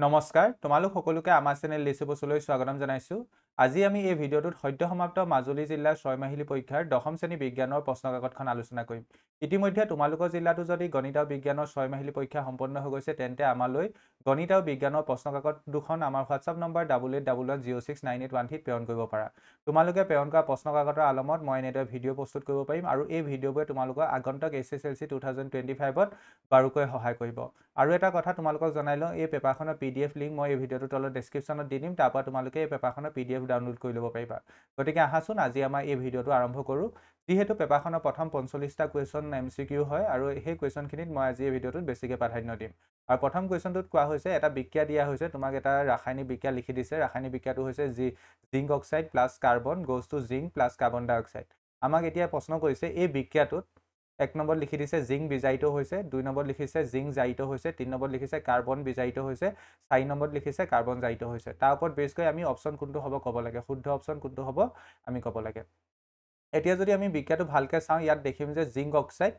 নমস্কাৰ তোমালোক সকলোকে আমাৰ চেনেল লিচিবছলৈ স্বাগতম জনাইছো আজি আমি এই ভিডিঅটোত সদ্য সমাপ্ত মাজুলী জিলাৰ 6 মাহিলী পৰীক্ষাৰ দশম শ্ৰেণী বিজ্ঞানৰ প্ৰশ্নকাকতখন আলোচনা কৰিম ইতিমধ্যে তোমালোকৰ জিলাটো যদি গণিত আৰু বিজ্ঞানৰ 6 মাহিলী পৰীক্ষা সম্পন্ন হৈ গৈছে তেন্তে আমালৈ গণিত আৰু বিজ্ঞানৰ প্ৰশ্নকাকত দুখন আমাৰ WhatsApp নম্বৰ 8811069813 প্ৰেৰণ কৰিব পাৰা তোমালোকে প্ৰেৰণ কৰা প্ৰশ্নকাকতৰ আলমত মই এনেদৰে ভিডিঅ' প্ৰস্তুত কৰিব পাৰিম আৰু এই ভিডিঅ'বোৰে তোমালোকৰ আগন্তুক SSLC 2025ত বাৰুকৈ সহায় কৰিব আৰু এটা কথা তোমালোকক জনাই লওঁ এই পেপাৰখনৰ PDF লিংক মই এই ভিডিঅ'টোৰ তলত ডেসক্ৰিপচনত দি দিম তাৰ পৰা তোমালোকে এই পেপাৰখনৰ PDF ডাউনলোড কৰি ল'ব পাৰিবা গতিকে আহাচোন আজি আমাৰ এই ভিডিঅ'টো আৰম্ভ কৰোঁ যিহেতু পেপাৰখনৰ প্ৰথম 45টা কোৱেশ্চন MCQ হয় আৰু সেই কোৱেশ্চনখিনিত মই আজি এই ভিডিঅ'টোত বেছিকৈ প্ৰাধান্য দিম আৰু প্ৰথম কোৱেশ্চনটোত কোৱা হৈছে এটা বিক্ৰিয়া দিয়া হৈছে তোমাক এটা ৰাসায়নিক বিক্ৰিয়া লিখি দিছে ৰাসায়নিক বিক্ৰিয়াটো হৈছে zinc oxide plus carbon goes to zinc plus carbon ডাই অক্সাইড আমাক এতিয়া প্ৰশ্ন কৰিছে এই বিক্ৰিয়াটোত এক নম্বৰ লিখি দিছে জিংক বিজাৰিত হৈছে দুই নম্বৰ লিখিছে জিংক জাৰিত হৈছে তিন নম্বৰ লিখিছে কাৰ্বন বিজাৰিত হৈছে চাৰি নম্বৰত লিখিছে কাৰ্বন জাৰিত হৈছে তাৰ ওপৰত বেছ কৰি আমি অপচন কোনটো হ'ব ক'ব লাগে শুদ্ধ অপচন কোনটো হ'ব আমি ক'ব লাগে এতিয়া যদি আমি বিক্ৰিয়াটো ভালকৈ চাওঁ ইয়াত দেখিম যে জিংক অক্সাইড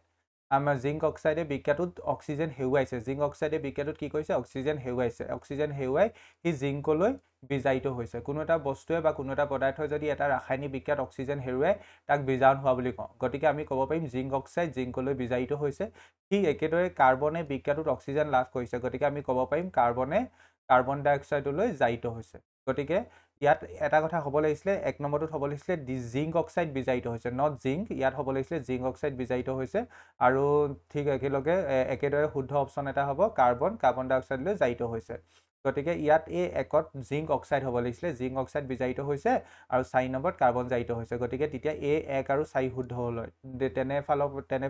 আমাৰ জিংক অক্সাইডে বিক্ৰিয়াটোত অক্সিজেন হেৰুৱাইছে জিংক অক্সাইডে বিক্ৰিয়াটোত কি কৰিছে অক্সিজেন হেৰুৱাই সি জিংকলৈ বিজাৰিত হৈছে কোনো এটা বস্তুৱে বা কোনো এটা পদাৰ্থই যদি এটা ৰাসায়নিক বিক্ৰিয়াত অক্সিজেন হেৰুৱাই তাক বিজাৰণ হোৱা বুলি কওঁ গতিকে আমি ক'ব পাৰিম জিংক অক্সাইড জিংকলৈ বিজাৰিত হৈছে ঠিক একেদৰে কাৰ্বনে বিক্ৰিয়াটোত অক্সিজেন লাভ কৰিছে গতিকে আমি ক'ব পাৰিম কাৰ্বনে কাৰ্বন ডাই অক্সাইডলৈ জাৰিত হৈছে গতিকে ইয়াত এটা কথা হ'ব লাগিছিলে এক নম্বৰটোত হ'ব লাগিছিলে জিংক অক্সাইড বিজাৰিত হৈছে নট জিংক ইয়াত হ'ব লাগিছিলে জিংক অক্সাইড বিজাৰিত হৈছে আৰু ঠিক একেদৰে শুদ্ধ অপচন এটা হ'ব কাৰ্বন ডাই অক্সাইডলৈ জাৰিত হৈছে গতিকে ইয়াত এই একত জিংক অক্সাইড হ'ব লাগিছিলে জিংক অক্সাইড বিজাৰিত হৈছে আৰু 4 নম্বৰত কাৰ্বন জাৰিত হৈছে গতিকে তেতিয়া এ 1 আৰু 4 শুদ্ধ হ'ল তেনে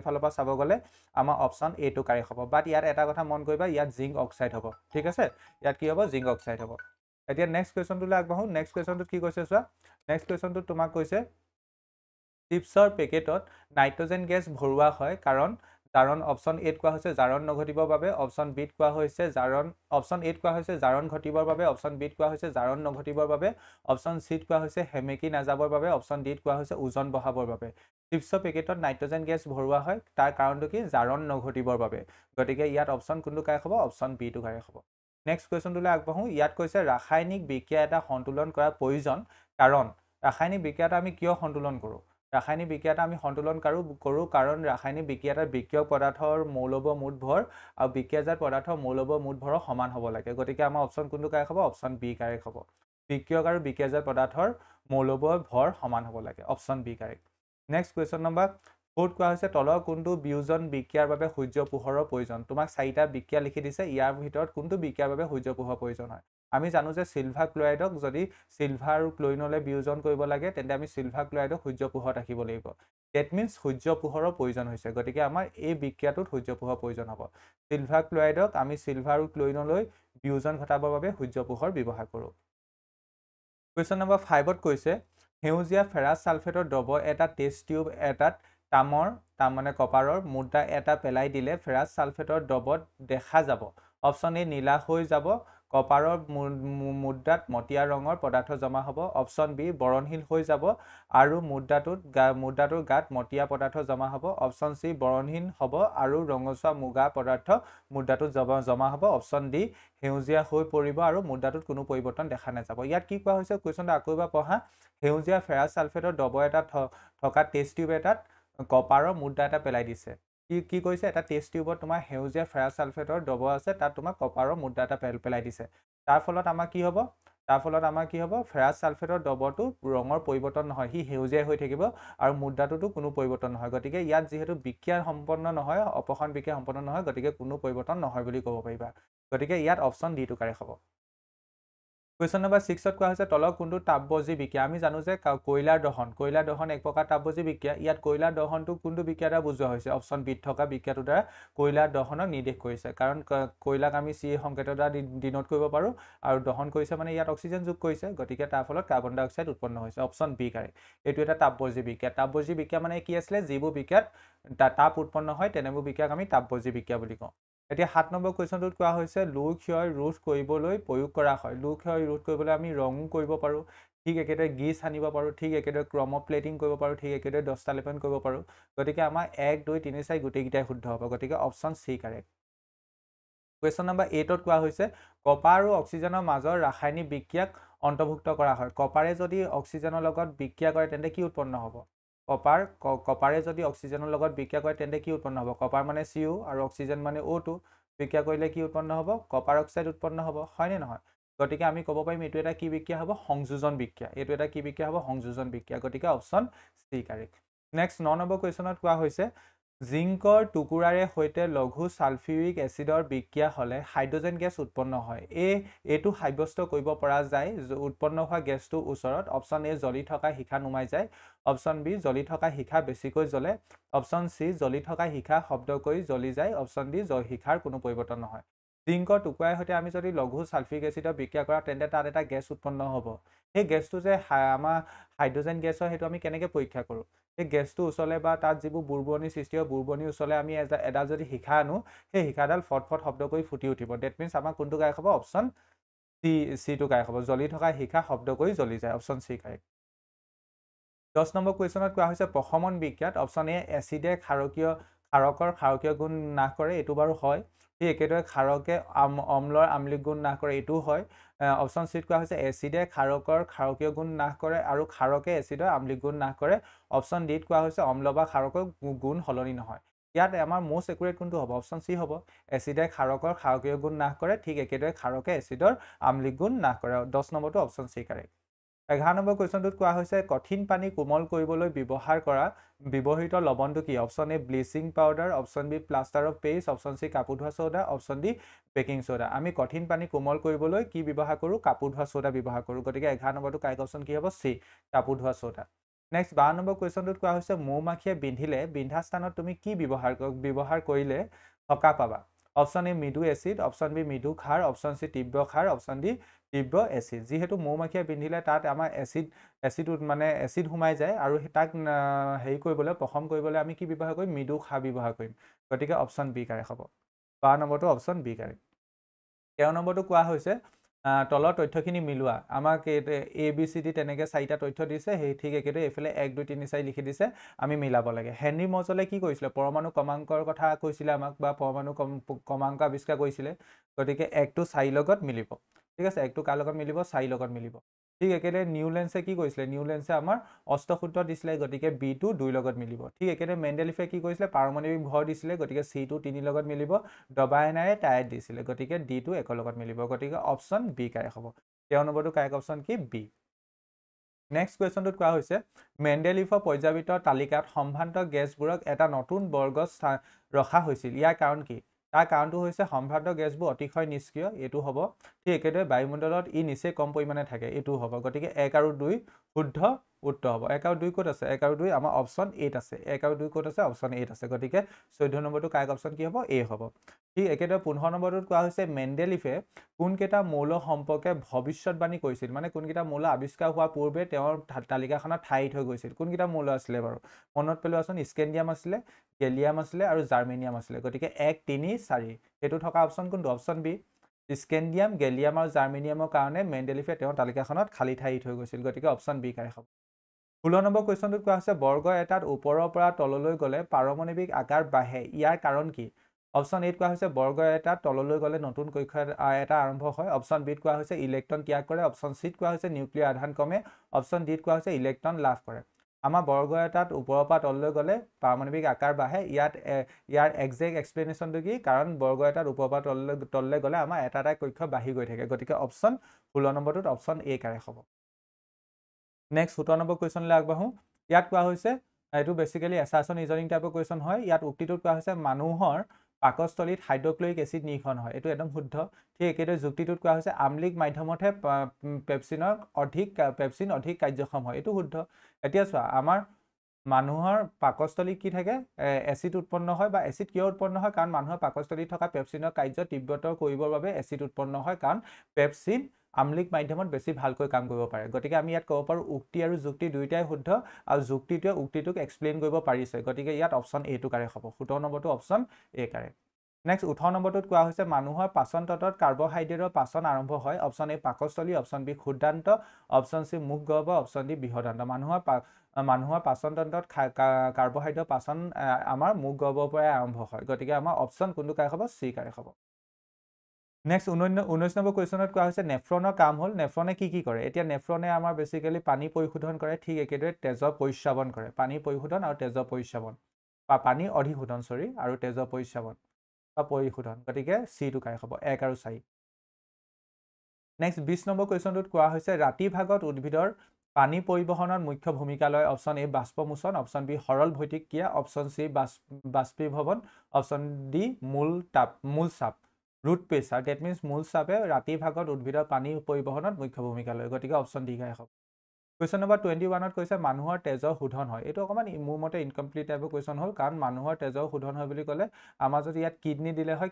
ফালৰ পৰা চাব গ'লে আমাৰ অপচন এটো কাৰেক্ট হ'ব বাট ইয়াত এটা কথা মন কৰিবা ইয়াত জিংক অক্সাইড হ'ব ঠিক আছে ইয়াত কি হ'ব জিংক অক্সাইড হ'ব এতিয়া নেক্সট কুৱেশ্যনটোলৈ আগবাঢ়ো নেক্সট কুৱেশ্যনটোত কি কৈছে চোৱা নেক্সট কুৱেশ্যনটোত তোমাক কৈছে চিপছৰ পেকেটত নাইট্ৰজেন গেছ ভৰোৱা হয় কাৰণ অপচন এত কোৱা হৈছে জাৰণ নঘটিবৰ বাবে অপচন বিত কোৱা হৈছে অপচন এত কোৱা হৈছে জাৰণ ঘটিবৰ বাবে অপচন বিত কোৱা হৈছে জাৰণ নঘটিবৰ বাবে অপচন চিত কোৱা হৈছে হেমেকি নাযাবৰ বাবে অপচন ডিত কোৱা হৈছে ওজন বঢ়াবৰ বাবে চিপছৰ পেকেটত নাইট্ৰজেন গেছ ভৰোৱা হয় তাৰ কাৰণটো কি জাৰণ নঘটিবৰ বাবে গতিকে ইয়াত অপচন কোনটো কাৰেক্ট হ'ব অপচন বিটো কাৰেক্ট হ'ব নেক্সট কুৱেশ্যনটোলৈ আগবাঢ়ো ইয়াত কৈছে ৰাসায়নিক বিক্ৰিয়া এটা সন্তুলন কৰা প্ৰয়োজন কাৰণ ৰাসায়নিক বিক্ৰিয়াটা আমি কিয় সন্তুলন কৰোঁ ৰাসায়নিক বিক্ৰিয়াটা আমি সন্তুলন কৰোঁ কাৰণ ৰাসায়নিক বিক্ৰিয়াটাৰ বিক্ৰিয়ক পদাৰ্থৰ মৌলব মুঠ ভৰ আৰু বিক্ৰিয়াজাত পদাৰ্থৰ মৌলব মুঠ ভৰৰ সমান হ'ব লাগে গতিকে আমাৰ অপচন কোনটো কাৰেক্ট হ'ব অপচন বি কাৰেক্ট হ'ব বিক্ৰিয়ক আৰু বিক্ৰিয়াজাত পদাৰ্থৰ মৌলব ভৰ সমান হ'ব লাগে option B correct next question number 4 কোৱা হৈছে তলৰ কোনটো বিয়োজন বিক্ৰিয়াৰ বাবে সূৰ্য পোহৰৰ প্ৰয়োজন তোমাক 4টা বিক্ৰিয়া লিখি দিছে ইয়াৰ ভিতৰত কোনটো বিক্ৰিয়াৰ বাবে সূৰ্য পোহৰৰ প্ৰয়োজন হয় আমি জানো যে সিলভাৰ ক্লোৰাইডক যদি সিলভাৰ আৰু ক্লোৰিনলৈ বিয়োজন কৰিব লাগে তেন্তে আমি সিলভাৰ ক্লোৰাইডক সূৰ্য পোহৰত ৰাখিব লাগিব দ্যাট মিন্স সূৰ্য পোহৰৰ প্ৰয়োজন হৈছে গতিকে আমাৰ এই বিক্ৰিয়াটোত সূৰ্য পোহৰৰ প্ৰয়োজন হ'ব সিলভাৰ ক্লোৰাইডক আমি সিলভাৰ আৰু ক্লোৰিনলৈ বিয়োজন ঘটাবৰ বাবে সূৰ্য পোহৰ ব্যৱহাৰ কৰোঁ কুৱেশ্যন নম্বৰ 5ত কৈছে সেউজীয়া ফেৰাছ সালফেটৰ দ্ৰৱ এটা টেষ্ট টিউব এটাত তাৰমানে কপাৰৰ মুদ্ৰা এটা পেলাই দিলে ফেৰাছ সালফেটৰ দ্ৰৱত দেখা যাব অপচন এ নীলা হৈ যাব কপাৰৰ মুদ্ৰাত মটিয়া ৰঙৰ পদাৰ্থ জমা হ'ব অপচন বি বৰণশীল হৈ যাব আৰু মুদ্ৰাটোৰ গাত মটিয়া পদাৰ্থ জমা হ'ব অপচন চি বৰণহীন হ'ব আৰু ৰঙচুৱা মুগা পদাৰ্থ মুদ্ৰাটোত জমা হ'ব অপচন ডি সেউজীয়া হৈ পৰিব আৰু মুদ্ৰাটোত কোনো পৰিৱৰ্তন দেখা নাযাব ইয়াত কি কোৱা হৈছে কুৱেশ্যনটো আকৌ এবাৰ পঢ়া সেউজীয়া ফেৰাছ সালফেটৰ দ্ৰৱ এটাত থকা টেষ্ট টিউব এটাত কপাৰৰ মুদ্ৰা এটা পেলাই দিছে কি কৈছে এটা টেষ্ট টিউবত তোমাৰ সেউজীয়া ফেৰাছ সালফেটৰ দ্ৰৱ আছে তাত তোমাৰ কপাৰৰ মুদ্ৰা এটা পেলাই দিছে তাৰ ফলত আমাৰ কি হ'ব ফেৰাছ সালফেটৰ দ্ৰৱটো ৰঙৰ পৰিৱৰ্তন নহয় সি সেউজীয়া হৈ থাকিব আৰু মুদ্ৰাটোতো কোনো পৰিৱৰ্তন নহয় গতিকে ইয়াত যিহেতু বিক্ৰিয়া সম্পন্ন নহয় অপসৰণ বিক্ৰিয়া সম্পন্ন নহয় গতিকে কোনো পৰিৱৰ্তন নহয় বুলি ক'ব পাৰিবা গতিকে ইয়াত অপচন ডি টো কাৰেক্ট হ'ব কুৱেশ্যন নম্বৰ 6ত কোৱা হৈছে তলৰ কোনটো তাপবৰ্জী বিক্ৰিয়া আমি জানো যে কয়লাৰ দহন এক প্ৰকাৰ তাপবৰ্জী বিক্ৰিয়া ইয়াত কয়লাৰ দহনটো কোনটো বিক্ৰিয়া দ্বাৰা বুজোৱা হৈছে অপচন বিত থকা বিক্ৰিয়াটোৰ দ্বাৰা কয়লাৰ দহনক নিৰ্দেশ কৰিছে কাৰণ কয়লাক আমি চি সংকেতৰ দ্বাৰা ডিনোট কৰিব পাৰোঁ আৰু দহন কৰিছে মানে ইয়াত অক্সিজেন যোগ কৰিছে গতিকে তাৰ ফলত কাৰ্বন ডাই অক্সাইড উৎপন্ন হৈছে অপচন বি কাৰেক্ট এইটো এটা তাপবৰ্জী বিক্ৰিয়া মানে কি আছিলে যিবোৰ বিক্ৰিয়াত তাপ উৎপন্ন হয় তেনেবোৰ বিক্ৰিয়াক আমি তাপবৰ্জী বিক্ৰিয়া বুলি কওঁ এতিয়া 7 নম্বৰ কুৱেশ্যনটোত কোৱা হৈছে লৌ ক্ষয় ৰোধ কৰিবলৈ প্ৰয়োগ কৰা হয় লৌ ক্ষয় ৰোধ কৰিবলৈ আমি ৰং কৰিব পাৰোঁ ঠিক একেদৰে গিজ আনিব পাৰোঁ ঠিক একেদৰে ক্ৰমপ্লেটিং কৰিব পাৰোঁ ঠিক একেদৰে দস্তা লেপন কৰিব পাৰোঁ গতিকে আমাৰ 1 2 3 4 গোটেইকেইটাই শুদ্ধ হ'ব গতিকে option C correct question number 8ত কোৱা হৈছে কপাৰ আৰু অক্সিজেনৰ মাজৰ ৰাসায়নিক বিক্ৰিয়াক অন্তৰ্ভুক্ত কৰা হয় কপাৰে যদি অক্সিজেনৰ লগত বিক্ৰিয়া কৰে তেন্তে কি উৎপন্ন হ'ব কপাৰে যদি অক্সিজেনৰ লগত বিক্ৰিয়া কৰে তেন্তে কি উৎপন্ন হ'ব কপাৰ মানে CO আৰু অক্সিজেন মানে O2 বিক্ৰিয়া কৰিলে কি উৎপন্ন হ'ব কপাৰ অক্সাইড উৎপন্ন হ'ব হয়নে নহয় গতিকে আমি ক'ব পাৰিম এইটো এটা কি বিক্ৰিয়া হ'ব সংযোজন বিক্ৰিয়া এইটো এটা কি বিক্ৰিয়া হ'ব সংযোজন বিক্ৰিয়া গতিকে option C correct next 9 number কুৱেশ্যনত কোৱা হৈছে জিংকৰ টুকুৰাৰে সৈতে লঘু সালফিউৰিক এচিডৰ বিক্ৰিয়া হ'লে হাইড্ৰজেন গেছ উৎপন্ন হয় এইটো সাব্যস্ত কৰিব পৰা যায় উৎপন্ন হোৱা গেছটো ওচৰত অপচন এ জ্বলি থকা শিখা নুমাই যায় অপচন বি জ্বলি থকা শিখা বেছিকৈ জ্বলে অপচন চি জ্বলি থকা শিখা শব্দ কৰি জ্বলি যায় অপচন ডি শিখাৰ কোনো পৰিৱৰ্তন নহয় জিংকৰ টুকুৰাৰ সৈতে আমি যদি লঘু সালফিউৰিক এচিডৰ বিক্ৰিয়া কৰা তেন্তে তাত এটা গেছ উৎপন্ন হ'ব সেই গেছটো যে আমাৰ হাইড্ৰজেন গেছ হয় সেইটো আমি কেনেকৈ পৰীক্ষা কৰোঁ সেই গেছটো ওচৰলে বা তাত যিবোৰ বুৰবুৰণি সৃষ্টি হয় বুৰবুৰণিৰ ওচৰলে আমি এডাল যদি শিখা আনো সেই শিখাডাল ফটফট শব্দ কৰি ফুটি উঠিব ডেট মিনছ আমাৰ কোনটো কাৰেক্ট হ'ব অপচন চিটো কাৰেক্ট হ'ব জ্বলি থকা শিখা শব্দ কৰি জ্বলি যায় অপচন চি কাৰেক্ট 10 নম্বৰ কুৱেশ্যনত কোৱা হৈছে প্ৰশমন বিক্ৰিয়াত অপচন এ এচিডে ক্ষাৰকৰ ক্ষাৰকীয় গুণ নাশ কৰে এইটো বাৰু হয় ঠিক একেদৰে ক্ষাৰকে অম্লৰ আম্লিক গুণ নাশ কৰে এইটোও হয় অপচন চিত কোৱা হৈছে এচিডে ক্ষাৰকৰ ক্ষাৰকীয় গুণ নাশ কৰে আৰু ক্ষাৰকে এচিডৰ আম্লিক গুণ নাশ কৰে অপচন ডিত কোৱা হৈছে অম্ল বা ক্ষাৰকৰ গুণ সলনি নহয় ইয়াত আমাৰ মোষ্ট একুৰেট কোনটো হ'ব অপচন চি হ'ব এচিডে ক্ষাৰকৰ ক্ষাৰকীয় গুণ নাশ কৰে ঠিক একেদৰে ক্ষাৰকে এচিডৰ আম্লিক গুণ নাশ কৰে 10 নম্বৰটো অপচন চি কাৰেক্ট 11 নম্বৰ কুৱেশ্যনটোত কোৱা হৈছে কঠিন পানী কোমল কৰিবলৈ ব্যৱহৃত লৱণটো কি option A bleaching powder option B plaster of Paris option C কাপোৰ ধোৱা soda option D baking soda আমি কঠিন পানী কোমল কৰিবলৈ কি ব্যৱহাৰ কৰোঁ কাপোৰ ধোৱা ছ'ডা ব্যৱহাৰ কৰোঁ গতিকে 11 নম্বৰটো কাৰেক্ট অপচন কি হ'ব চি কাপোৰ ধোৱা ছ'ডা নেক্সট 12 নম্বৰ কুৱেশ্যনটোত কোৱা হৈছে মৌমাখিয়ে বিন্ধিলে বিন্ধা স্থানত তুমি কি ব্যৱহাৰ কৰিলে সকাহ পাবা অপচন এ মৃদু এচিড অপচন বি মৃদু ক্ষাৰ অপচন চি তীব্ৰ ক্ষাৰ অপচন ডি তীব্ৰ এচিড যিহেতু মৌমাখিয়ে বিন্ধিলে তাত আমাৰ এচিড সোমাই যায় আৰু তাক হেৰি কৰিবলৈ প্ৰশম কৰিবলৈ আমি কি ব্যৱহাৰ কৰিম মৃদু ক্ষাৰ ব্যৱহাৰ কৰিম গতিকে অপচন বি কাৰেক্ট হ'ব 12 নম্বৰটো অপচন বি কাৰেক্ট 13 নম্বৰটো কোৱা হৈছে তলৰ তথ্যখিনি মিলোৱা আমাক এ বি চি ডি তেনেকৈ 4টা তথ্য দিছে সেই ঠিক একেদৰে এইফালে 1 2 3 4 লিখি দিছে আমি মিলাব লাগে হেনৰি মজলে কি কৰিছিলে পৰমাণু ক্ৰমাংকৰ কথা কৈছিলে আমাক বা পৰমাণু ক্ৰমাংক আৱিষ্কাৰ কৰিছিলে গতিকে 1টো 4 লগত মিলিব ঠিক আছে 1টো কাৰ লগত মিলিব 4 লগত মিলিব ঠিক একেদৰে নিউলেন্সে কি কৰিছিলে নিউলেন্সে আমাৰ অষ্টসূত্ৰ দিছিলে গতিকে বিটো 2 লগত মিলিব ঠিক একেদৰে মেণ্ডেলিফে কি কৰিছিলে পাৰমাণৱিক ভৰ দিছিলে গতিকে চিটো 3 লগত মিলিব ডবাইনাৰে টায়াৰ দিছিলে গতিকে ডিটো 1 লগত মিলিব গতিকে অপচন বি কাৰেক্ট হ'ব 13 নম্বৰটো কাৰেক্ট অপচন কি বি নেক্সট কুৱেশ্যনটোত কোৱা হৈছে মেণ্ডেলিফৰ পৰ্যাবৃত্তৰ তালিকাত সম্ভ্ৰান্ত গেছবোৰক এটা নতুন বৰ্গত ৰখা হৈছিল ইয়াৰ কাৰণ কি তাৰ কাৰণটো হৈছে সম্ভ্ৰান্ত গেছবোৰ অতিশয় নিষ্ক্ৰিয় এইটো হ'ব ঠিক একেদৰে বায়ুমণ্ডলত ই নিচেই কম পৰিমাণে থাকে এইটো হ'ব গতিকে 1 আৰু 2 শুদ্ধ উত্তৰ হ'ব 1 আৰু 2 ক'ত আছে 1 আৰু 2 আমাৰ অপচন 8 আছে 1 আৰু 2 ক'ত আছে অপচন 8 আছে গতিকে 14 নম্বৰটো কাৰেক্ট অপচন কি হ'ব এ হ'ব ঠিক একেদৰে 15 নম্বৰটোত কোৱা হৈছে মেণ্ডেলিফে কোনকেইটা মৌল সম্পৰ্কে ভৱিষ্যতবাণী কৰিছিল মানে কোনকেইটা মৌল আৱিষ্কাৰ হোৱাৰ পূৰ্বে তেওঁৰ তালিকাখনত ঠাই থৈ গৈছিল কোনকেইটা মৌল আছিলে বাৰু মনত পেলোৱাচোন স্কেণ্ডিয়াম আছিলে গেলিয়াম আছিলে আৰু জাৰ্মেনিয়াম আছিলে গতিকে 1 3 4 সেইটো থকা অপচন কোনটো অপচন বি স্কেণ্ডিয়াম গেলিয়াম আৰু জাৰ্মেনিয়ামৰ কাৰণে মেণ্ডেলিফে তেওঁৰ তালিকাখনত খালী ঠাই থৈ গৈছিল গতিকে অপচন বি কাৰেক্ট হ'ব 16 নম্বৰ কুৱেশ্যনটোত কোৱা হৈছে বৰ্গ এটাত ওপৰৰ পৰা তললৈ গ'লে পাৰমাণৱিক আকাৰ বাঢ়ে ইয়াৰ কাৰণ কি অপচন এত কোৱা হৈছে বৰ্গ এটাত তললৈ গ'লে নতুন কক্ষ এটা আৰম্ভ হয় অপচন বিত কোৱা হৈছে ইলেক্ট্ৰন ত্যাগ কৰে অপচন চিত কোৱা হৈছে নিউক্লিয়াৰ আধান কমে অপচন ডিত কোৱা হৈছে ইলেক্ট্ৰন লাভ কৰে আমাৰ বৰ্গ এটাত ওপৰৰ পৰা তললৈ গ'লে পাৰমাণৱিক আকাৰ বাঢ়ে ইয়াৰ এক্সাক্ট এক্সপ্লেনেশ্যনটো কি কাৰণ বৰ্গ এটাত ওপৰৰ পৰা তললৈ গ'লে আমাৰ এটা কক্ষ বাঢ়ি গৈ থাকে গতিকে অপচন 16 নম্বৰটোত অপচন এ কাৰেক্ট হ'ব নেক্সট 17 নম্বৰ কুৱেশ্যনলৈ আগবাঢ়ো ইয়াত কোৱা হৈছে এইটো বেছিকেলি এছাৰছন ৰিজনিং টাইপৰ কুৱেশ্যন হয় ইয়াত উক্তিটোত কোৱা হৈছে মানুহৰ পাকস্থলীত হাইড্ৰক্লৰিক এচিড নিৰ্গমন হয় এইটো একদম শুদ্ধ ঠিক একেদৰে যুক্তিটোত কোৱা হৈছে আম্লিক মাধ্যমতহে পেপচিন অধিক কাৰ্যক্ষম হয় এইটো শুদ্ধ এতিয়া চোৱা আমাৰ মানুহৰ পাকস্থলীত কি থাকে এচিড উৎপন্ন হয় বা এচিড কিয় উৎপন্ন হয় কাৰণ মানুহৰ পাকস্থলীত থকা পেপচিনৰ কাৰ্য তীব্ৰতৰ কৰিবৰ বাবে এচিড উৎপন্ন হয় কাৰণ পেপচিন আম্লিক মাধ্যমত বেছি ভালকৈ কাম কৰিব পাৰে গতিকে আমি ইয়াত ক'ব পাৰোঁ উক্তি আৰু যুক্তি দুয়োটাই শুদ্ধ আৰু যুক্তিটোৱে উক্তিটোক এক্সপ্লেইন কৰিব পাৰিছে গতিকে ইয়াত অপচন এটো কাৰেক্ট হ'ব 17 নম্বৰটো অপচন এ কাৰেক্ট নেক্সট 18 নম্বৰটোত কোৱা হৈছে মানুহৰ পাচন তন্ত্ৰত কাৰ্বহাইড্ৰেটৰ পাচন আৰম্ভ হয় অপচন এ পাকস্থলী অপচন বি ক্ষুদ্ৰান্ত অপচন চি মুখগহ্বৰ অপচন ডি বৃহদান্ত মানুহৰ পাচন তন্ত্ৰত কাৰ্বহাইড্ৰেট পাচন আমাৰ মুখগহ্বৰৰ পৰাই আৰম্ভ হয় গতিকে আমাৰ অপচন কোনটো কাৰেক্ট হ'ব চি কাৰেক্ট হ'ব নেক্সট 19 নম্বৰ কুৱেশ্যনত কোৱা হৈছে নেফ্ৰনৰ কাম হ'ল নেফ্ৰনে কি কৰে এতিয়া নেফ্ৰনে আমাৰ বেসিক্যালি পানী পৰিশোধন কৰে ঠিক একেদৰে তেজৰ পৰিস্ৰাৱন কৰে পানী পৰিশোধন আৰু তেজৰ পৰিস্ৰাৱন বা পানী অধিশোধন সৰি আৰু তেজৰ পৰিস্ৰাৱন বা পৰিশোধন গতিকে সি টু কাই হ'ব 1 আৰু 4 নেক্সট 20 নম্বৰ কুৱেশ্যনটোত কোৱা হৈছে ৰাতি ভাগত উদ্ভিদৰ পানী পৰিবহনৰ মুখ্য ভূমিকা লয় অপশন এ বাষ্পমোচন অপশন বি সৰল ভৌতিক ক্ৰিয়া অপশন সি বাষ্পীভৱন অপশন ডি মূল চাপ ৰুট প্ৰেছাৰ ডেট মিন্স মূল চাপে ৰাতি ভাগত উদ্ভিদৰ পানী পৰিবহনত মুখ্য ভূমিকা লয় গতিকে অপশন ডি গাই হ'ব কুৱেশ্যন নম্বৰ 21ত কৈছে মানুহৰ তেজৰ শোধন হয় এইটো অকমান মোৰ মতে ইনকমপ্লিট টাইপৰ কুৱেশ্যন হ'ল কাৰণ মানুহৰ তেজৰ শোধন হয় বুলি ক'লে আমাৰ যদি ইয়াত কিডনি দিলে হয়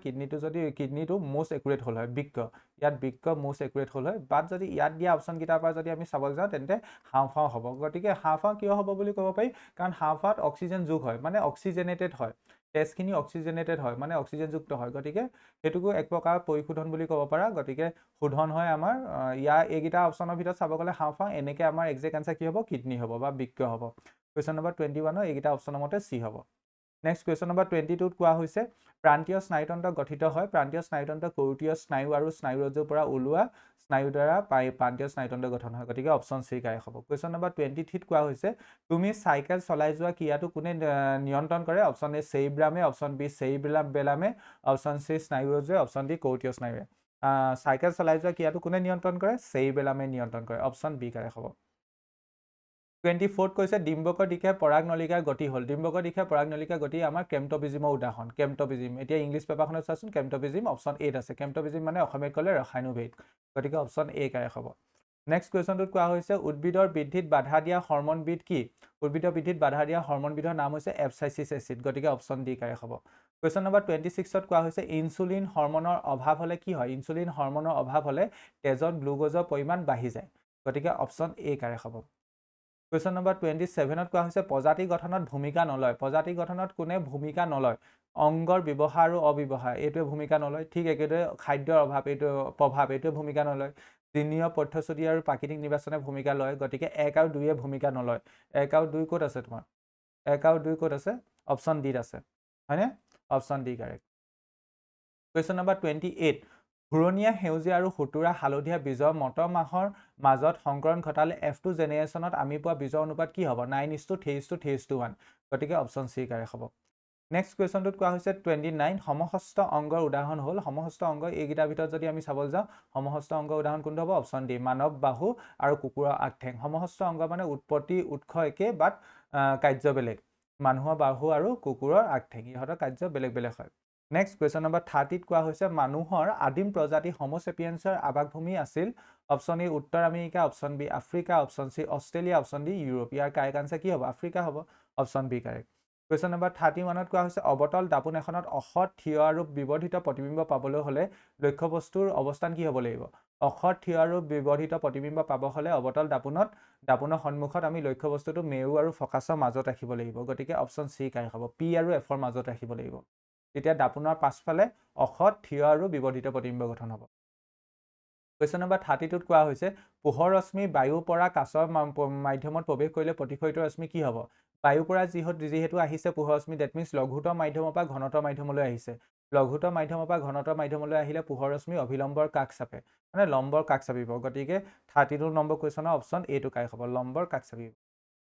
কিডনিটো মোষ্ট একুৰেট হ'ল হয় বৃক্ক ইয়াত বৃক্ক মোষ্ট একুৰেট হ'ল হয় বাট যদি ইয়াত দিয়া অপশন কেইটাৰ পৰা যদি আমি চাবলৈ যাওঁ তেন্তে হাওঁফাওঁ হ'ব গতিকে হাওঁফাওঁ কিয় হ'ব বুলি ক'ব পাৰি কাৰণ হাওঁফাওঁত অক্সিজেন যোগ হয় মানে অক্সিজেনেটেড হয় তেজখিনি অক্সিজেনেটেড হয় মানে অক্সিজেনযুক্ত হয় গতিকে হেতুকো এক প্ৰকাৰ পৰিশোধন বুলি ক'ব পাৰা গতিকে শোধন হয় আমাৰ ইয়াৰ এইকেইটা অপশনৰ ভিতৰত চাব গ'লে হাওঁফাওঁ এনেকে আমাৰ এক্সাক্ট আনসাৰ কি হ'ব কিডনি হ'ব বা বৃক্ক হ'ব কুৱেশ্যন নম্বৰ 21 এইকেইটা অপশনৰ মতে সি হ'ব নেক্সট কুৱেশ্যন নম্বৰ 22ত কোৱা হৈছে প্ৰান্তীয় স্নায়ুতন্ত্ৰ গঠিত হয় প্ৰান্তীয় স্নায়ুতন্ত্ৰ কৰুটীয় স্নায়ু আৰু স্নায়ুৰজ্জুৰ পৰা ওলোৱা স্নায়ুৰ দ্বাৰা প্ৰান্তীয় স্নায়ুতন্ত্ৰ গঠন হয় গতিকে অপশন সি কাই হ'ব কুৱেশ্যন নম্বৰ 23ত কোৱা হৈছে তুমি চাইকেল চলাই যোৱা ক্ৰিয়াটো কোনে নিয়ন্ত্ৰণ কৰে অপশন এ চেৰিব্ৰামে অপশন বি চেৰিবেলামে অপশন সি স্নায়ুৰজ্জুৱে অপশন ডি কৰুটীয় স্নায়ুৱে চাইকেল চলাই যোৱা ক্ৰিয়াটো কোনে নিয়ন্ত্ৰণ কৰে চেৰিবেলামে নিয়ন্ত্ৰণ কৰে অপশন বি কাই হ'ব 24ত কৈছে ডিম্বকৰ দিশে পৰাগ নলিকাৰ গতি হ'ল ডিম্বকৰ দিশে পৰাগ নলিকাৰ গতি আমাৰ কেম্পটোপিজিমৰ উদাহৰণ কেম্পটোপিজিম এতিয়া ইংলিছ পেপাৰখনত চাচোন কেম্পটোপিজিম অপশন এত আছে কেম্পটোপিজিম মানে অসমীয়াত ক'লে ৰসায়নোভেদ গতিকে অপশন এ কাই হ'ব নেক্সট কুৱেশ্যনটোত কোৱা হৈছে উদ্ভিদৰ বৃদ্ধিত বাধা দিয়া হৰমনবিধ কি উদ্ভিদৰ বৃদ্ধিত বাধা দিয়া হৰমনবিধৰ নাম হৈছে এপচাইচিছ এচিড গতিকে অপশন ডি কাই হ'ব কুৱেশ্যন নম্বৰ 26ত কোৱা হৈছে ইনচুলিন হৰমনৰ অভাৱ হ'লে কি হয় ইনচুলিন হৰমনৰ অভাৱ হ'লে তেজত গ্লুকোজৰ পৰিমাণ বাঢ়ি যায় গতিকে অপশন এ কাই হ'ব কুৱেশ্যন নম্বৰ 27ত কোৱা হৈছে প্ৰজাতি গঠনত ভূমিকা নলয় প্ৰজাতি গঠনত কোনে ভূমিকা নলয় অংগৰ ব্যৱহাৰ আৰু অব্যৱহাৰ এইটোৱে ভূমিকা নলয় ঠিক একেদৰে খাদ্যৰ অভাৱ প্ৰভাৱ এইটোৱে ভূমিকা নলয় জিনীয় পথ্যচ্যুতি আৰু প্ৰাকৃতিক নিৰ্বাচনে ভূমিকা লয় গতিকে 1 আৰু 2 ভূমিকা নলয় 1 আৰু 2 ক'ত আছে তোমাৰ 1 আৰু 2 ক'ত আছে অপশন ডিত আছে হয়নে option D correct question number 28 ঘূৰণীয়া সেউজীয়া আৰু সুতুৰা হালধীয়া বীজৰ মটৰ মাহৰ মাজত সংকৰণ ঘটালে F2 জেনেৰেশ্যনত আমি পোৱা বীজৰ অনুপাত কি হ'ব 9:3:3:1 গতিকে অপশন সি কাৰেক্ট হ'ব নেক্সট কুৱেশ্যনটোত কোৱা হৈছে 29 সমহস্ত অংগৰ উদাহৰণ হ'ল সমহস্ত অংগ এইকেইটাৰ ভিতৰত যদি আমি চাবলৈ যাওঁ সমহস্ত অংগৰ উদাহৰণ কোনটো হ'ব অপশন ডি মানৱ বাহু আৰু কুকুৰৰ আগঠেং সমহস্ত অংগ মানে উৎপত্তি উৎস একে বাট কাৰ্য বেলেগ মানুহৰ বাহু আৰু কুকুৰৰ আগঠেং ইহঁতৰ কাৰ্য বেলেগ বেলেগ হয় নেক্সট কুৱেশ্যন নম্বৰ 30ত কোৱা হৈছে মানুহৰ আদিম প্ৰজাতি হোমোচেপিয়েন্সৰ আৱাসভূমি আছিল অপশন এ উত্তৰ America option B Africa option C Australia option D Europe ইয়াৰ কাৰেক্ট আনসাৰ কি হ'ব আফ্ৰিকা হ'ব option B correct question number 31ত কোৱা হৈছে অবতল দাপোন এখনত অসৎ থিয় আৰু বিবৰ্ধিত প্ৰতিবিম্ব পাবলৈ হ'লে লক্ষ্যবস্তুৰ অৱস্থান কি হ'ব লাগিব অসৎ থিয় আৰু বিবৰ্ধিত প্ৰতিবিম্ব পাব হ'লে অবতল দাপোনৰ সন্মুখত আমি লক্ষ্যবস্তুটো মেৰু আৰু ফকাছৰ মাজত ৰাখিব লাগিব গতিকে অপশন চি কাৰেক্ট হ'ব পি আৰু এফৰ মাজত ৰাখিব লাগিব তেতিয়া দাপোনৰ পাছফালে অসৎ থিয় আৰু বিবৰ্ধিত প্ৰতিবিম্ব গঠন হ'ব কুৱেশ্যন নম্বৰ 32ত কোৱা হৈছে পোহৰ ৰশ্মি বায়ুৰ পৰা কাচৰ মাধ্যমত প্ৰৱেশ কৰিলে প্ৰতিফলিত ৰশ্মি কি হ'ব বায়ুৰ পৰা যিহেতু আহিছে পোহৰ ৰশ্মি ডেট মিন্স লঘুতৰ মাধ্যমৰ পৰা ঘনতৰ মাধ্যমলৈ আহিছে লঘুতৰ মাধ্যমৰ পৰা ঘনতৰ মাধ্যমলৈ আহিলে পোহৰ ৰশ্মি অভিলম্বৰ কাষ চাপে মানে লম্বৰ কাষ চাপিব গতিকে 32 নম্বৰ কুৱেশ্যনৰ অপশন এ টো কাৰেক্ট হ'ব লম্বৰ কাষ চাপিব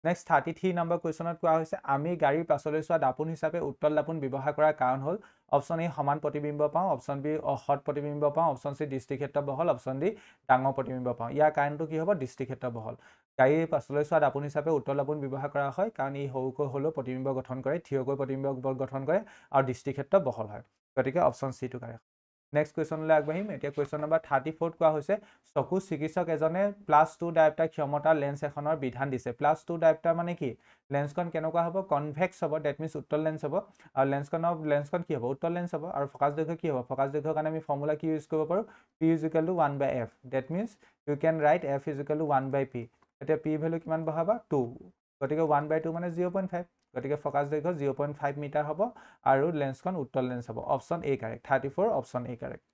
নেক্সট 33 নম্বৰ কুৱেশ্যনত কোৱা হৈছে আমি গাড়ীৰ পাছলৈ চোৱা দাপোন হিচাপে উত্তল দাপোন ব্যৱহাৰ কৰাৰ কাৰণ হ'ল অপশন এ সমান প্ৰতিবিম্ব পাওঁ অপশন বি অসৎ প্ৰতিবিম্ব পাওঁ অপশন চি দৃষ্টিক্ষেত্ৰ বহল অপশন ডি ডাঙৰ প্ৰতিবিম্ব পাওঁ ইয়াৰ কাৰণটো কি হ'ব দৃষ্টিক্ষেত্ৰ বহল গাড়ীৰ পাছলৈ চোৱা দাপোন হিচাপে উত্তল দাপোন ব্যৱহাৰ কৰা হয় কাৰণ ই সৰুকৈ হ'লেও প্ৰতিবিম্ব গঠন কৰে থিয়কৈ প্ৰতিবিম্ব গঠন কৰে আৰু দৃষ্টিক্ষেত্ৰ বহল হয় গতিকে অপশন চি টো কাৰেক্ট নেক্সট কুৱেশ্যনলৈ আগবাঢ়িম এতিয়া কুৱেশ্যন নম্বৰ 34ত কোৱা হৈছে চকু চিকিৎসক এজনে +2 ডায়োপ্টাৰ ক্ষমতাৰ লেন্স এখনৰ বিধান দিছে +2 ডায়োপ্টাৰ মানে কি লেন্সখন কেনেকুৱা হ'ব কনভেক্স হ'ব ডেট মিন্স উত্তল লেন্স হ'ব আৰু লেন্সখন কি হ'ব উত্তল লেন্স হ'ব আৰু ফকাছ দৈৰ্ঘ্য কি হ'ব ফকাছ দৈৰ্ঘ্যৰ কাৰণে আমি ফৰ্মুলা কি ইউজ কৰিব পাৰোঁ p = 1/f that means you can write f = 1/p এতিয়া p ভ্যালু কিমান বহাবা 2 গতিকে 1/2 মানে 0.5 গতিকে ফকাছ দৈৰ্ঘ্য 0.5 মিটাৰ হ'ব আৰু লেন্সখন উত্তল লেন্স হ'ব option A correct 34 option A correct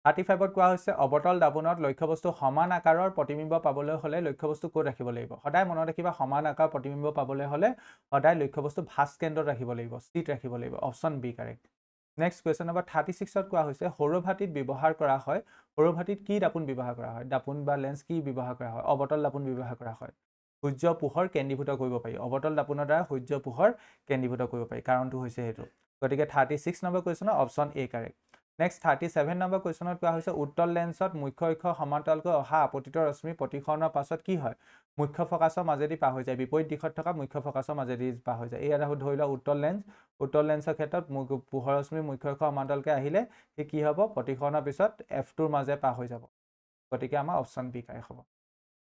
35ত কোৱা হৈছে অবতল দাপোনত লক্ষ্যবস্তু সমান আকাৰৰ প্ৰতিবিম্ব পাবলৈ হ'লে লক্ষ্যবস্তু ক'ত ৰাখিব লাগিব সদায় মনত ৰাখিবা সমান আকাৰৰ প্ৰতিবিম্ব পাবলৈ হ'লে সদায় লক্ষ্যবস্তু ভাঁজ কেন্দ্ৰত ৰাখিব লাগিব স্থিত ৰাখিব লাগিব option B correct next question number 36ত কোৱা হৈছে সৌৰভাটিত ব্যৱহাৰ কৰা হয় সৌৰভাটিত কি দাপোন ব্যৱহাৰ কৰা হয় দাপোন বা লেন্স কি ব্যৱহাৰ কৰা হয় অৱতল দাপোন ব্যৱহাৰ কৰা হয় সূৰ্য পোহৰ কেন্দ্ৰীভূত কৰিব পাৰি অৱতল দাপোনৰ দ্বাৰা সূৰ্য পোহৰ কেন্দ্ৰীভূত কৰিব পাৰি কাৰণটো হৈছে সেইটো গতিকে 36 নম্বৰ কুৱেশ্যনৰ option A correct next 37 number কুৱেশ্যনত কোৱা হৈছে উত্তল লেন্সত মুখ্য অক্ষ সমান্তৰালকৈ অহা আপতিত ৰশ্মি প্ৰতিসৰণৰ পাছত কি হয় মুখ্য ফকাছৰ মাজেদি পাৰ হৈ যায় বিপৰীত দিশত থকা মুখ্য ফকাছৰ মাজেদি পাৰ হৈ যায় এই এটা ধৰি লওক উত্তল লেন্সৰ ক্ষেত্ৰত পোহৰ ৰশ্মি মুখ্য অক্ষ সমান্তৰালকৈ আহিলে সি কি হ'ব প্ৰতিসৰণৰ পিছত F2ৰ মাজে পাৰ হৈ যাব গতিকে আমাৰ অপশ্যন বি কাৰেক্ট হ'ব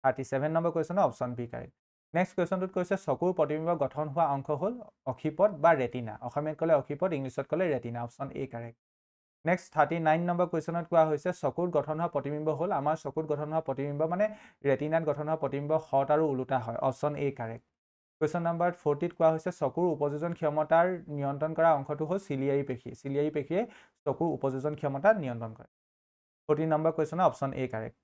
37 নম্বৰ কুৱেশ্যনৰ অপশ্যন বি কাৰেক্ট নেক্সট কুৱেশ্যনটোত কৈছে চকুৰ প্ৰতিবিম্ব গঠন হোৱা অংশ হ'ল অক্ষিপট বা ৰেটিনা অসমীয়াত ক'লে অক্ষিপট ইংলিছত ক'লে retina option A correct next 39 number কুৱেশ্যনত কোৱা হৈছে চকুৰ গঠন হোৱা প্ৰতিবিম্ব হ'ল আমাৰ চকুত গঠন হোৱা প্ৰতিবিম্ব মানে ৰেটিনাত গঠন হোৱা প্ৰতিবিম্ব হট আৰু ওলোটা হয় option A correct question number 40ত কোৱা হৈছে চকুৰ উপযোজন ক্ষমতাৰ নিয়ন্ত্ৰণ কৰা অংশটো হ'ল চিলিয়াৰী পেশীয়ে চকুৰ উপযোজন ক্ষমতা নিয়ন্ত্ৰণ কৰে 40 নম্বৰ কুৱেশ্যনৰ অপশ্যন এ কাৰেক্ট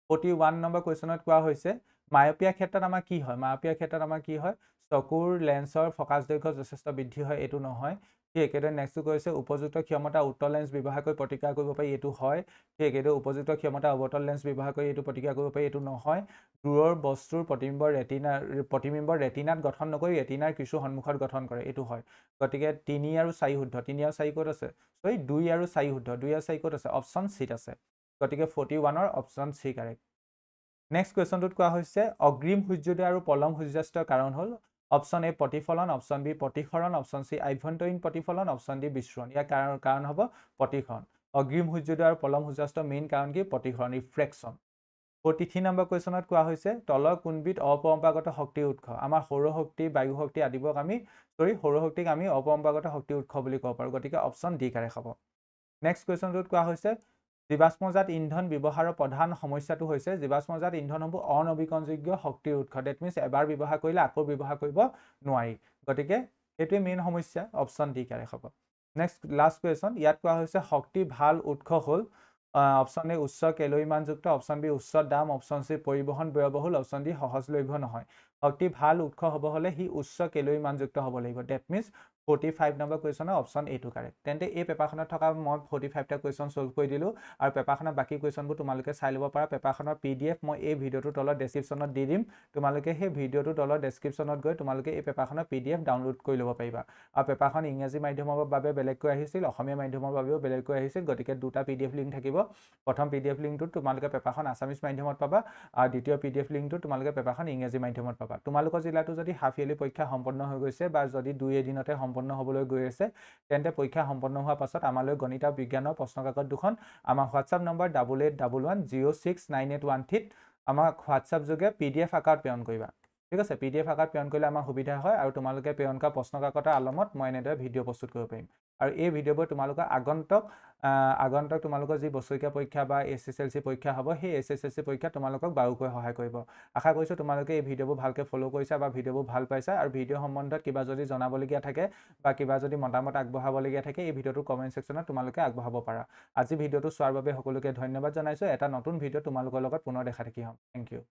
41 নম্বৰ কুৱেশ্যনত কোৱা হৈছে মায়োপিয়া ক্ষেত্ৰত আমাৰ কি হয় চকুৰ লেন্সৰ ফকাছ দৈৰ্ঘ্য যথেষ্ট বৃদ্ধি হয় এইটো নহয় ঠিক একেদৰে নেক্সটটো কৈছে উপযুক্ত ক্ষমতা উত্তল লেন্স ব্যৱহাৰ কৰি প্ৰতিক্ৰিয়া কৰিব পাৰি এইটো হয় ঠিক একেদৰে উপযুক্ত ক্ষমতা অৱতল লেন্স ব্যৱহাৰ কৰি এইটো প্ৰতিক্ৰিয়া কৰিব পাৰি এইটো নহয় দূৰৰ বস্তুৰ প্ৰতিবিম্বৰ ৰেটিনাত গঠন নকৰি ৰেটিনাৰ কিছু সন্মুখত গঠন কৰে এইটো হয় গতিকে 3 আৰু 4 শুদ্ধ 3 আৰু 4 ক'ত আছে 2 আৰু 4 শুদ্ধ 2 আৰু 4 ক'ত আছে অপশ্যন চিত আছে গতিকে 41ৰ অপশ্যন চি কাৰেক্ট নেক্সট কুৱেশ্যনটোত কোৱা হৈছে অগ্ৰিম সূৰ্যোদয় আৰু পলম সূৰ্যাস্তৰ কাৰণ হ'ল অপশ্যন এ প্ৰতিফলন অপশ্যন বি প্ৰতিসৰণ অপশ্যন চি আভ্যন্তৰীণ প্ৰতিফলন অপশ্যন ডি বিস্ফোৰণ ইয়াৰ কাৰণ হ'ব প্ৰতিসৰণ অগ্ৰিম সূৰ্যোদয় আৰু পলম সূৰ্যাস্তৰ মেইন কাৰণ কি প্ৰতিসৰণ ৰিফ্লেকশ্যন 43 নম্বৰ কুৱেশ্যনত কোৱা হৈছে তলৰ কোনবিধ অপৰম্পৰাগত শক্তিৰ উৎস আমাৰ সৌৰশক্তি বায়ু শক্তি আদিবোৰক আমি সৌৰশক্তিক আমি অপৰম্পৰাগত শক্তিৰ উৎস বুলি ক'ব পাৰোঁ গতিকে অপশ্যন ডি কাৰেক্ট হ'ব নেক্সট কুৱেশ্যনটোত কোৱা হৈছে জীৱাশ্মজাত ইন্ধন ব্যৱহাৰৰ প্ৰধান সমস্যাটো হৈছে জীৱাশ্মজাত ইন্ধনসমূহ অনবীকৰণযোগ্য শক্তিৰ উৎস ডেট মিনছ এবাৰ ব্যৱহাৰ কৰিলে আকৌ ব্যৱহাৰ কৰিব নোৱাৰি গতিকে এইটোৱে মেইন সমস্যা অপশ্যন ডি কাৰেক্ট হ'ব নেক্সট লাষ্ট কুৱেশ্যন ইয়াত কোৱা হৈছে শক্তি ভাল উৎস হ'ল অপশ্যন এ উচ্চ কেলৰি মানযুক্ত অপশ্যন বি উচ্চ দাম অপশ্যন চি পৰিবহণ ব্যয়বহুল অপশ্যন ডি সহজলভ্য নহয় শক্তি ভাল উৎস হ'ব হ'লে সি উচ্চ কেলৰি মানযুক্ত হ'ব লাগিব ডেট মিনছ 45 নম্বৰ কুৱেশ্যনৰ অপশ্যন এটো কাৰেক্ট তেন্তে এই পেপাৰখনত থকা মই 45টা কুৱেশ্যন সলভ কৰি দিলোঁ আৰু পেপাৰখনৰ বাকী কুৱেশ্যনবোৰ তোমালোকে চাই ল'ব পাৰা পেপাৰখনৰ PDF মই এই ভিডিঅ'টোৰ তলত ডেছক্ৰিপশ্যনত দি দিম তোমালোকে সেই ভিডিঅ'টোৰ তলত ডেছক্ৰিপশ্যনত গৈ তোমালোকে এই পেপাৰখনৰ PDF ডাউনলোড কৰি ল'ব পাৰিবা আৰু পেপাৰখন ইংৰাজী মাধ্যমৰ বাবে বেলেগকৈ আহিছিল অসমীয়া মাধ্যমৰ বাবেও বেলেগকৈ আহিছিল গতিকে দুটা PDF লিংক থাকিব প্ৰথম PDF লিংকটোত তোমালোকে পেপাৰখন আছামিজ মাধ্যমত পাবা আৰু দ্বিতীয় PDF লিংকটোত তোমালোকে পেপাৰখন ইংৰাজী মাধ্যমত পাবা তোমালোকৰ জিলাটো যদি হাফ ইয়াৰলি পৰীক্ষা সম্পন্ন হৈ গৈছে বা যদি 2 এদিনতে সম্পন্ন হ'বলৈ গৈ আছে তেন্তে পৰীক্ষা সম্পন্ন হোৱাৰ পাছত আমালৈ গণিত আৰু বিজ্ঞানৰ প্ৰশ্নকাকত দুখন আমাৰ হোৱাটছআপ নম্বৰ 8811069813 আমাৰ হোৱাটছআপ যোগে PDF আকাৰত প্ৰেৰণ কৰিবা ঠিক আছে PDF আকাৰত প্ৰেৰণ কৰিলে আমাৰ সুবিধা হয় আৰু তোমালোকে প্ৰেৰণ কৰা প্ৰশ্নকাকতৰ আলমত মই এনেদৰে ভিডিঅ' প্ৰস্তুত কৰিব পাৰিম আৰু এই ভিডিঅ'বোৰ তোমালোকৰ আগন্তুক তোমালোকৰ যি বছৰীয়া পৰীক্ষা বা SSLC পৰীক্ষা হ'ব সেই SSLC পৰীক্ষা তোমালোকক বাৰুকৈ সহায় কৰিব আশা কৰিছোঁ তোমালোকে এই ভিডিঅ'বোৰ ভালকৈ ফ'ল' কৰিছা বা ভিডিঅ'বোৰ ভাল পাইছা আৰু ভিডিঅ' সম্বন্ধত কিবা যদি জনাবলগীয়া থাকে বা কিবা যদি মতামত আগবঢ়াবলগীয়া থাকে এই ভিডিঅ'টো কমেণ্ট ছেকশ্যনত তোমালোকে আগবঢ়াব পাৰা আজি ভিডিঅ'টো চোৱাৰ বাবে সকলোকে ধন্যবাদ জনাইছোঁ এটা নতুন ভিডিঅ' তোমালোকৰ লগত পুনৰ দেখা দেখি হ'ম থেংক ইউ